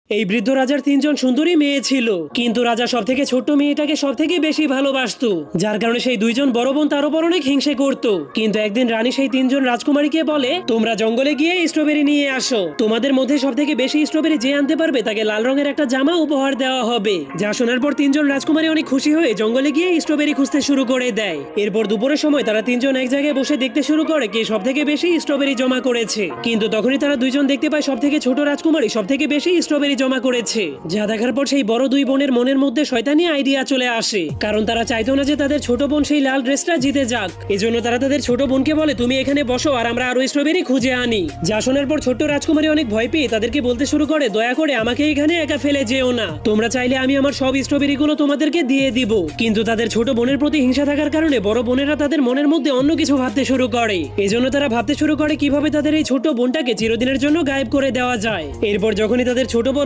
এই বৃদ্ধ রাজার তিনজন সুন্দরী মেয়ে ছিল, কিন্তু রাজা সব থেকে ছোট্ট মেয়েটাকে সব থেকে বেশি ভালোবাসতো, যার কারণে সেই দুইজন বড় বোন তার উপর অনেক হিংসে করত। কিন্তু একদিন রানী সেই তিনজন রাজকুমারীকে বলে, তোমরা জঙ্গলে গিয়ে স্ট্রবেরি নিয়ে আসো, তোমাদের মধ্যে সব থেকে বেশি স্ট্রবেরি যে আনতে পারবে তাকে লাল রঙের একটা জামা উপহার দেওয়া হবে। যা শোনার পর তিনজন রাজকুমারী অনেক খুশি হয়ে জঙ্গলে গিয়ে স্ট্রবেরি খুঁজতে শুরু করে দেয়। এরপর দুপুরের সময় তারা তিনজন এক জায়গায় বসে দেখতে শুরু করে কে সব থেকে বেশি স্ট্রবেরি জমা করেছে। কিন্তু তখনই তারা দুইজন দেখতে পায় সব থেকে ছোট রাজকুমারী সব থেকে বেশি স্ট্রবেরি জমা করেছে। যা দেখার পর সেই বড় দুই বোনের মনের মধ্যে শয়তানি আইডিয়া চলে আসে, কারণ তারা চাইতো না যে তাদের ছোট বোন সেই লাল ড্রেসটা জিতে যাক। এজন্য তারা তাদের ছোট বোনকে বলে, তুমি এখানে বসো আর আমরা আরো স্ট্রবেরি খুঁজে আনি। যা শোনার পর ছোট্ট রাজকুমারী অনেক ভয় পেয়ে তাদেরকে বলতে শুরু করে, দয়া করে আমাকে এখানে একা ফেলে যেও না, তোমরা চাইলে আমি আমার সব স্ট্রবেরি গুলো তোমাদেরকে দিয়ে দিব। কিন্তু তাদের ছোট বোনের প্রতি হিংসা থাকার কারণে বড় বোনেরা তাদের মনের মধ্যে অন্য কিছু ভাবতে শুরু করে। এজন্য তারা ভাবতে শুরু করে কিভাবে তাদের এই ছোট বোনটাকে চিরদিনের জন্য গায়েব করে দেওয়া যায়। এরপর যখনই তাদের ছোট বোন